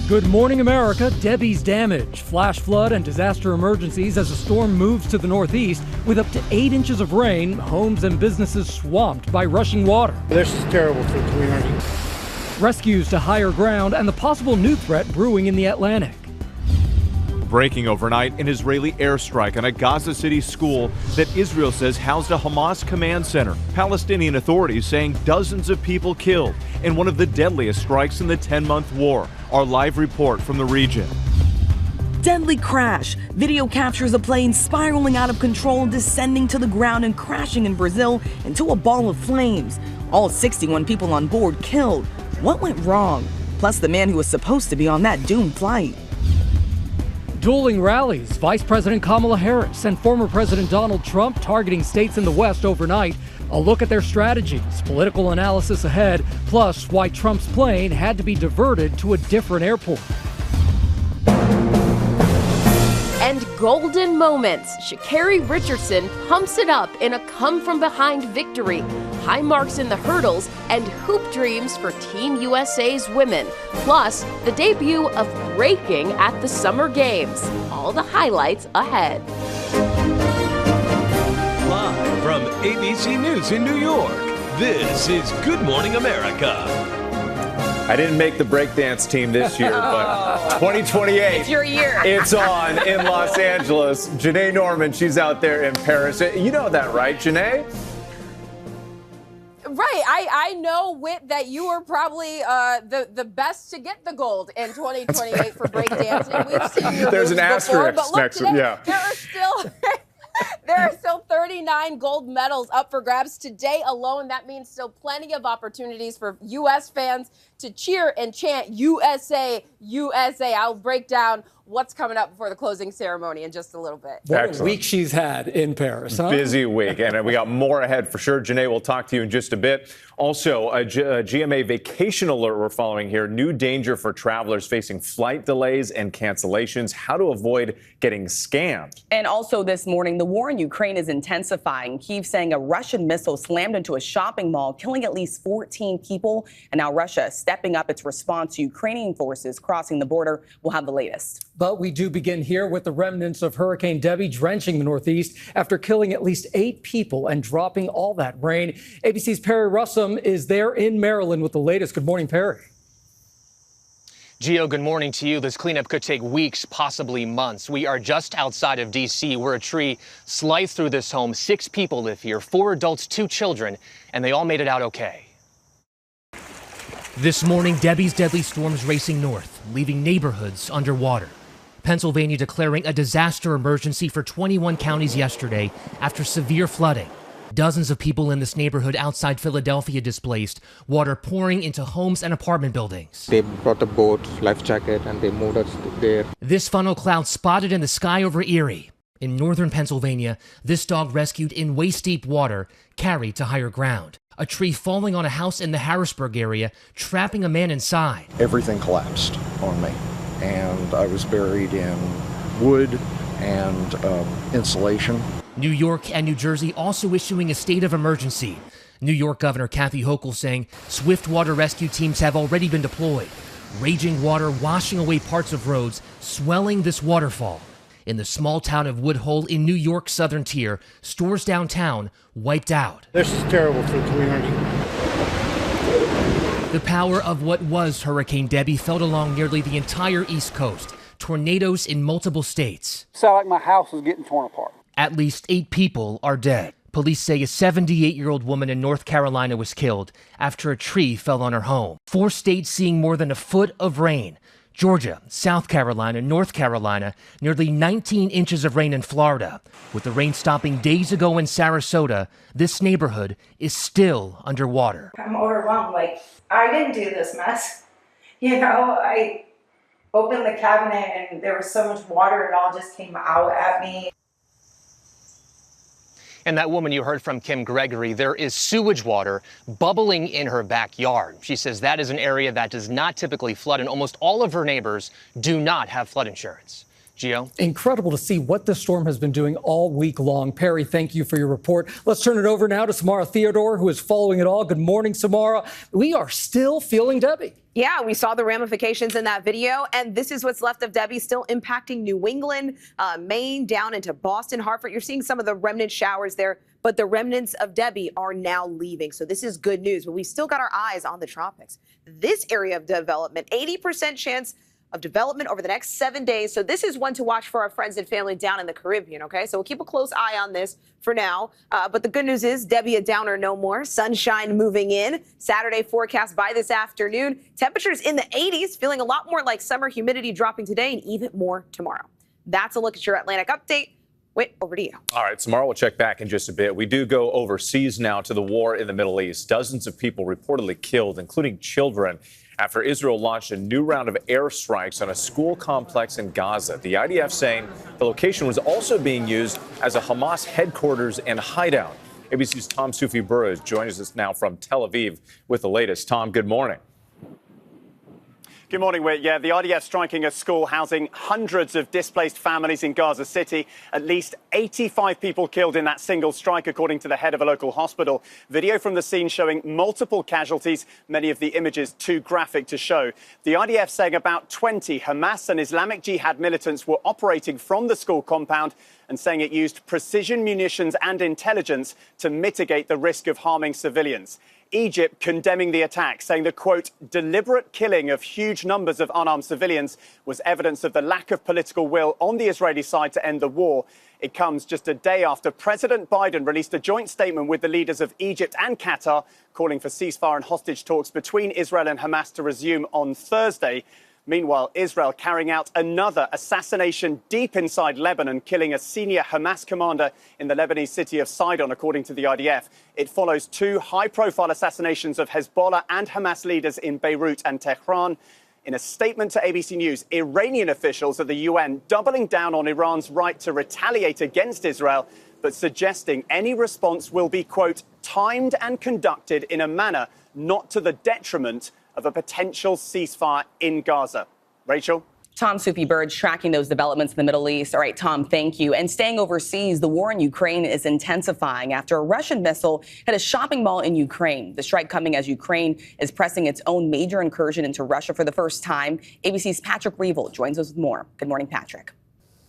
Good morning, America. Debbie's damage. Flash flood and disaster emergencies as the storm moves to the northeast with up to 8 inches of rain. Homes and businesses swamped by rushing water. This is terrible for the community. Rescues to higher ground and the possible new threat brewing in the Atlantic. Breaking overnight, an Israeli airstrike on a Gaza City school that Israel says housed a Hamas command center. Palestinian authorities saying dozens of people killed in one of the deadliest strikes in the 10-month war. Our live report from the region. Deadly crash. Video captures a plane spiraling out of control, descending to the ground and crashing in Brazil into a ball of flames. All 61 people on board killed. What went wrong? Plus the man who was supposed to be on that doomed flight. Dueling rallies, Vice President Kamala Harris and former President Donald Trump targeting states in the West overnight. A look at their strategies, political analysis ahead, plus why Trump's plane had to be diverted to a different airport. And golden moments. Sha'Carri Richardson pumps it up in a come-from-behind victory. High marks in the hurdles and hoop dreams for Team USA's women. Plus, the debut of breaking at the Summer Games. All the highlights ahead. Live from ABC News in New York, this is Good Morning America. I didn't make the breakdance team this year, but 2028. It's your year. It's on in Los Angeles. Janae Norman, she's out there in Paris. You know that, right, Janae? Right. I know, Whit, that you were probably the best to get the gold in 2028 for breakdancing. We've seen you There's an asterisk before, but look, next today, yeah. There are still 39 gold medals up for grabs today alone. That means still plenty of opportunities for U.S. fans to cheer and chant USA, USA. I'll break down what's coming up before the closing ceremony in just a little bit. What a week she's had in Paris, huh? Busy week, and we got more ahead for sure. Janae will talk to you in just a bit. Also, a GMA vacation alert we're following here. New danger for travelers facing flight delays and cancellations. How to avoid getting scammed. And also this morning, the war in Ukraine is intensifying. Kyiv saying a Russian missile slammed into a shopping mall, killing at least 14 people. And now Russia stepping up its response to Ukrainian forces crossing the border. We'll have the latest. But we do begin here with the remnants of Hurricane Debby drenching the Northeast after killing at least 8 people and dropping all that rain. ABC's Perry Russum is there in Maryland with the latest. Good morning, Perry. Gio, good morning to you. This cleanup could take weeks, possibly months. We are just outside of D.C. where a tree sliced through this home. 6 people live here, 4 adults, 2 children, and they all made it out okay. This morning, Debbie's deadly storms racing north, leaving neighborhoods underwater. Pennsylvania declaring a disaster emergency for 21 counties yesterday after severe flooding. Dozens of people in this neighborhood outside Philadelphia displaced, water pouring into homes and apartment buildings. They brought a boat, life jacket, and they moved us there. This funnel cloud spotted in the sky over Erie. In northern Pennsylvania, this dog rescued in waist-deep water, carried to higher ground. A tree falling on a house in the Harrisburg area, trapping a man inside. Everything collapsed on me, and I was buried in wood and insulation. New York and New Jersey also issuing a state of emergency. New York Governor Kathy Hochul saying swift water rescue teams have already been deployed. Raging water washing away parts of roads, swelling this waterfall. In the small town of Woodhull in New York's southern tier, stores downtown wiped out. This is terrible for the community. The power of what was Hurricane Debby felt along nearly the entire East Coast. Tornadoes in multiple states. Sound like my house is getting torn apart. At least 8 people are dead. Police say a 78-year-old woman in North Carolina was killed after a tree fell on her home. 4 states seeing more than a foot of rain. Georgia, South Carolina, North Carolina, nearly 19 inches of rain in Florida. With the rain stopping days ago in Sarasota, this neighborhood is still underwater. I'm overwhelmed. Like, I didn't do this mess. You know, I opened the cabinet and there was so much water, it all just came out at me. And that woman you heard from, Kim Gregory, there is sewage water bubbling in her backyard. She says that is an area that does not typically flood, and almost all of her neighbors do not have flood insurance. Gio? Incredible to see what this storm has been doing all week long. Perry, thank you for your report. Let's turn it over now to Samara Theodore, who is following it all. Good morning, Samara. We are still feeling Debby. Yeah, we saw the ramifications in that video, and this is what's left of Debby, still impacting New England, Maine, down into Boston, Hartford. You're seeing some of the remnant showers there, but the remnants of Debby are now leaving. So this is good news, but we still got our eyes on the tropics. This area of development, 80% chance of development over the next 7 days. So this is one to watch for our friends and family down in the Caribbean, okay? So we'll keep a close eye on this for now. But the good news is Debby a downer no more. Sunshine moving in. Saturday forecast by this afternoon. Temperatures in the 80s, feeling a lot more like summer, humidity dropping today and even more tomorrow. That's a look at your Atlantic update. Wait, over to you. All right, tomorrow we'll check back in just a bit. We do go overseas now to the war in the Middle East. Dozens of people reportedly killed, including children, after Israel launched a new round of airstrikes on a school complex in Gaza. The IDF saying the location was also being used as a Hamas headquarters and hideout. ABC's Tom Soufi Burridge joins us now from Tel Aviv with the latest. Tom, good morning. Good morning, Whit. Yeah, the IDF striking a school housing hundreds of displaced families in Gaza City. At least 85 people killed in that single strike, according to the head of a local hospital. Video from the scene showing multiple casualties, many of the images too graphic to show. The IDF saying about 20 Hamas and Islamic Jihad militants were operating from the school compound and saying it used precision munitions and intelligence to mitigate the risk of harming civilians. Egypt condemning the attack, saying the, quote, deliberate killing of huge numbers of unarmed civilians was evidence of the lack of political will on the Israeli side to end the war. It comes just a day after President Biden released a joint statement with the leaders of Egypt and Qatar, calling for ceasefire and hostage talks between Israel and Hamas to resume on Thursday. Meanwhile, Israel carrying out another assassination deep inside Lebanon, killing a senior Hamas commander in the Lebanese city of Sidon, according to the IDF. It follows two high-profile assassinations of Hezbollah and Hamas leaders in Beirut and Tehran. In a statement to ABC News, Iranian officials at the UN doubling down on Iran's right to retaliate against Israel, but suggesting any response will be, quote, timed and conducted in a manner not to the detriment of a potential ceasefire in Gaza. Rachel? Tom Soufi Burridge tracking those developments in the Middle East. All right, Tom, thank you. And staying overseas, the war in Ukraine is intensifying after a Russian missile hit a shopping mall in Ukraine. The strike coming as Ukraine is pressing its own major incursion into Russia for the first time. ABC's Patrick Reevell joins us with more. Good morning, Patrick.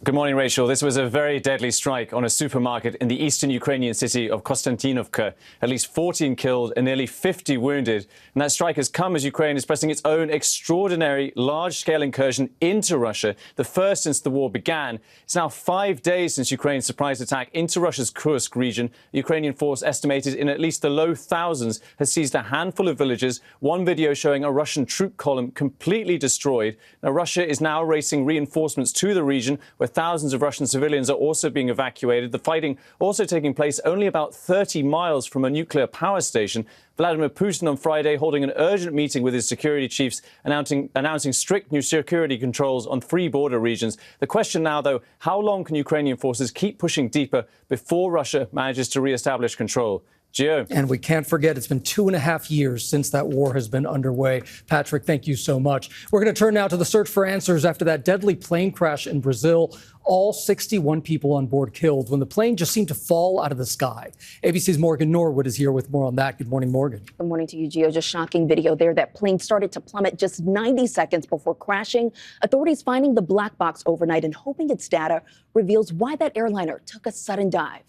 Good morning, Rachel. This was a very deadly strike on a supermarket in the eastern Ukrainian city of Konstantinovka. At least 14 killed and nearly 50 wounded. And that strike has come as Ukraine is pressing its own extraordinary large-scale incursion into Russia, the first since the war began. It's now 5 days since Ukraine's surprise attack into Russia's Kursk region. The Ukrainian force, estimated in at least the low thousands, has seized a handful of villages. One video showing a Russian troop column completely destroyed. Now, Russia is now racing reinforcements to the region, where thousands of Russian civilians are also being evacuated. The fighting also taking place only about 30 miles from a nuclear power station. Vladimir Putin on Friday holding an urgent meeting with his security chiefs, announcing strict new security controls on 3 border regions. The question now, though, how long can Ukrainian forces keep pushing deeper before Russia manages to re-establish control? Gio. And we can't forget, it's been 2.5 years since that war has been underway. Patrick, thank you so much. We're going to turn now to the search for answers after that deadly plane crash in Brazil. All 61 people on board killed when the plane just seemed to fall out of the sky. ABC's Morgan Norwood is here with more on that. Good morning, Morgan. Good morning to you, Gio. Just shocking video there. That plane started to plummet just 90 seconds before crashing. Authorities finding the black box overnight and hoping its data reveals why that airliner took a sudden dive.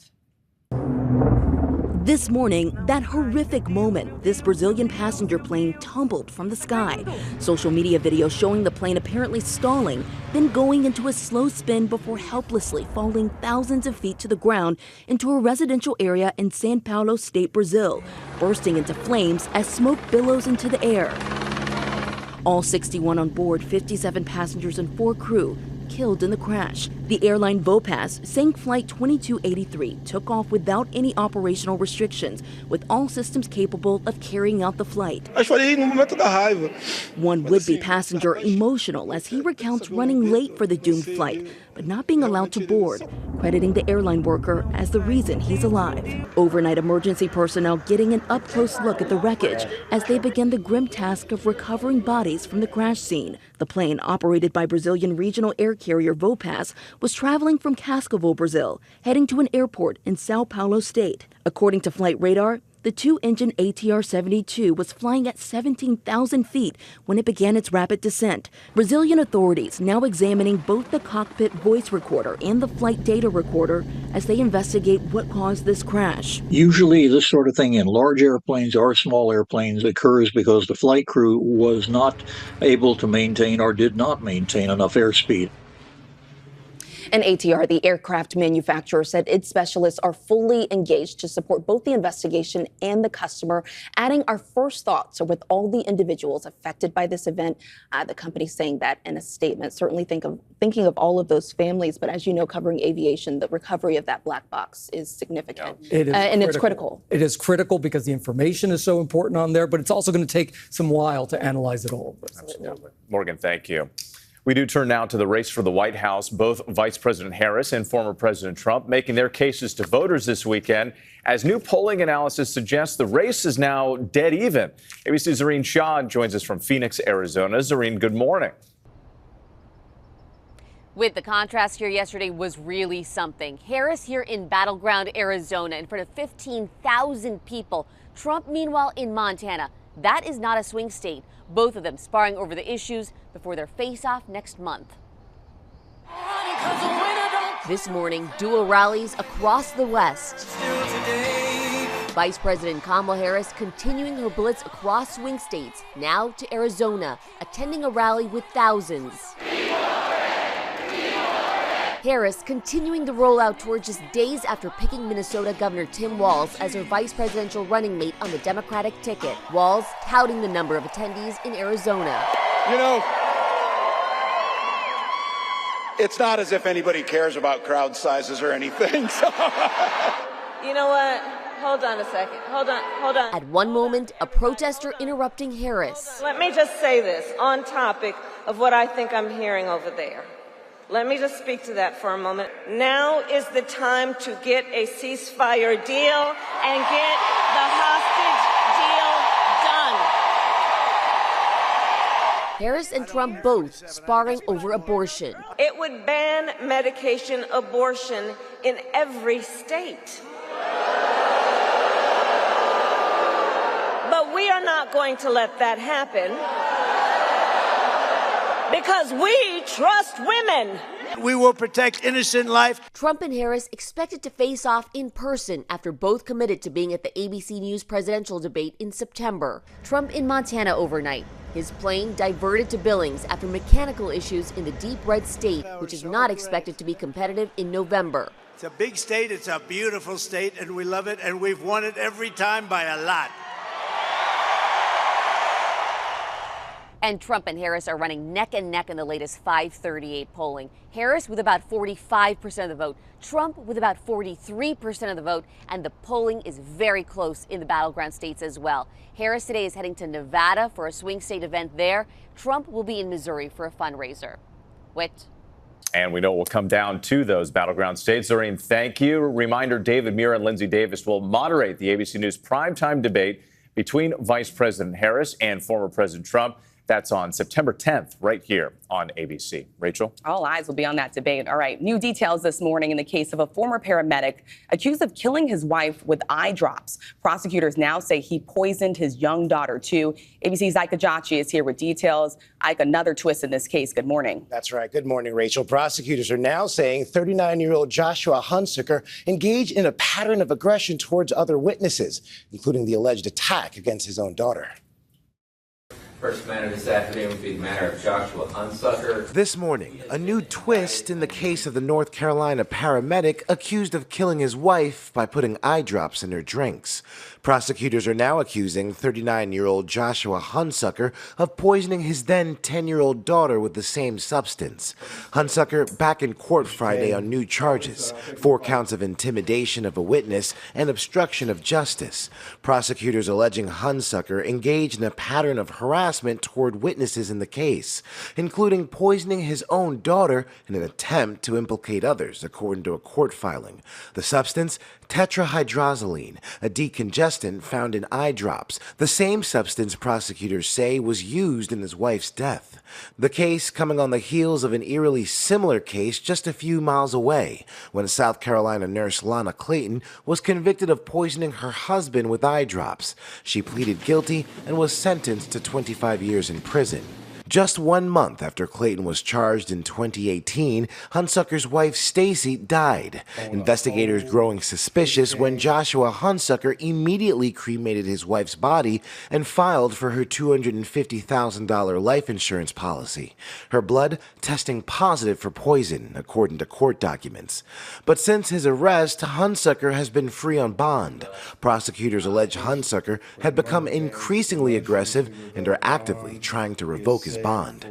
This morning, that horrific moment, this Brazilian passenger plane tumbled from the sky. Social media video showing the plane apparently stalling, then going into a slow spin before helplessly falling thousands of feet to the ground into a residential area in Sao Paolo state, Brazil, bursting into flames as smoke billows into the air. All 61 on board, 57 passengers and 4 crew, killed in the crash. The airline Vopas saying Flight 2283 took off without any operational restrictions, with all systems capable of carrying out the flight. One would-be passenger emotional as he recounts running late for the doomed flight, but not being allowed to board, crediting the airline worker as the reason he's alive. Overnight emergency personnel getting an up-close look at the wreckage as they begin the grim task of recovering bodies from the crash scene. The plane, operated by Brazilian regional air carrier Vopas, was traveling from Cascavel, Brazil, heading to an airport in Sao Paolo state. According to flight radar, the two-engine ATR-72 was flying at 17,000 feet when it began its rapid descent. Brazilian authorities now examining both the cockpit voice recorder and the flight data recorder as they investigate what caused this crash. Usually this sort of thing in large airplanes or small airplanes occurs because the flight crew was not able to maintain or did not maintain enough airspeed. And ATR, the aircraft manufacturer, said its specialists are fully engaged to support both the investigation and the customer, adding our first thoughts are with all the individuals affected by this event. The company saying that in a statement, certainly thinking of all of those families. But as you know, covering aviation, the recovery of that black box is significant. It is and it's critical. It is critical because the information is so important on there, but it's also going to take some while to analyze it all. Absolutely. Morgan, thank you. We do turn now to the race for the White House. Both Vice President Harris and former President Trump making their cases to voters this weekend. As new polling analysis suggests, the race is now dead even. ABC's Zareen Shah joins us from Phoenix, Arizona. Zareen, good morning. With the contrast here yesterday was really something. Harris here in battleground Arizona in front of 15,000 people. Trump, meanwhile, in Montana. That is not a swing state. Both of them sparring over the issues before their face-off next month. This morning, dual rallies across the West. Vice President Kamala Harris continuing her blitz across swing states, now to Arizona, attending a rally with thousands. Harris continuing the rollout tour just days after picking Minnesota Governor Tim Walz as her vice presidential running mate on the Democratic ticket. Walz touting the number of attendees in Arizona. You know, it's not as if anybody cares about crowd sizes or anything. So. You know what? Hold on a second. Hold on. At one moment, a protester interrupting Harris. Let me just say this on topic of what I think I'm hearing over there. Let me just speak to that for a moment. Now is the time to get a ceasefire deal and get the hostage deal done. Harris and Trump both sparring over abortion. It would ban medication abortion in every state. But we are not going to let that happen. Because we trust women. We will protect innocent life. Trump and Harris expected to face off in person after both committed to being at the ABC News presidential debate in September. Trump in Montana overnight. His plane diverted to Billings after mechanical issues in the deep red state, which is not expected to be competitive in November. It's a big state. It's a beautiful state, and we love it, and we've won it every time by a lot. And Trump and Harris are running neck and neck in the latest 538 polling. Harris with about 45% of the vote, Trump with about 43% of the vote, and the polling is very close in the battleground states as well. Harris today is heading to Nevada for a swing state event there. Trump will be in Missouri for a fundraiser. Whit. And we know it will come down to those battleground states. Zareen, thank you. Reminder, David Muir and Linsey Davis will moderate the ABC News primetime debate between Vice President Harris and former President Trump. That's on September 10th, right here on ABC. Rachel? All eyes will be on that debate. All right. New details this morning in the case of a former paramedic accused of killing his wife with eye drops. Prosecutors now say he poisoned his young daughter, too. ABC's Ike Ajachi is here with details. Ike, another twist in this case. Good morning. That's right. Good morning, Rachel. Prosecutors are now saying 39-year-old Joshua Hunsaker engaged in a pattern of aggression towards other witnesses, including the alleged attack against his own daughter. First matter this afternoon will be the matter of Joshua Hunsaker. This morning, a new twist in the case of the North Carolina paramedic accused of killing his wife by putting eye drops in her drinks. Prosecutors are now accusing 39-year-old Joshua Hunsaker of poisoning his then 10-year-old daughter with the same substance. Hunsaker back in court Friday on new charges, 4 counts of intimidation of a witness and obstruction of justice. Prosecutors alleging Hunsaker engaged in a pattern of harassment harassment toward witnesses in the case, including poisoning his own daughter in an attempt to implicate others, according to a court filing. The substance, tetrahydrozoline, a decongestant found in eye drops, the same substance prosecutors say was used in his wife's death. The case coming on the heels of an eerily similar case just a few miles away, when South Carolina nurse Lana Clayton was convicted of poisoning her husband with eye drops. She pleaded guilty and was sentenced to 25 years in prison. Just 1 month after Clayton was charged in 2018, Hunsucker's wife Stacy died. Investigators growing suspicious when Joshua Hunsucker immediately cremated his wife's body and filed for her $250,000 life insurance policy. Her blood testing positive for poison, according to court documents. But since his arrest, Hunsucker has been free on bond. Prosecutors allege Hunsucker had become increasingly aggressive and are actively trying to revoke his bond.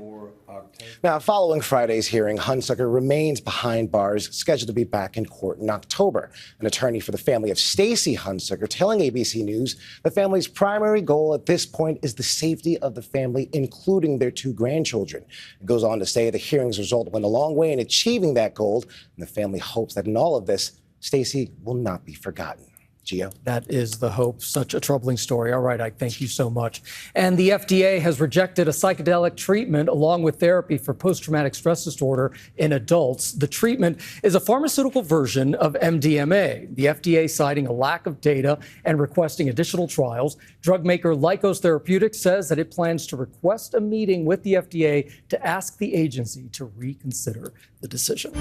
Now, following Friday's hearing, Hunsucker remains behind bars, scheduled to be back in court in October. An attorney for the family of Stacy Hunsucker telling ABC News the family's primary goal at this point is the safety of the family, including their 2 grandchildren. It goes on to say the hearing's result went a long way in achieving that goal, and the family hopes that in all of this, Stacy will not be forgotten. Gio? That is the hope. Such a troubling story. All right, Ike, thank you so much. And the FDA has rejected a psychedelic treatment along with therapy for post-traumatic stress disorder in adults. The treatment is a pharmaceutical version of MDMA. The FDA citing a lack of data and requesting additional trials. Drug maker Lykos Therapeutics says that it plans to request a meeting with the FDA to ask the agency to reconsider the decision.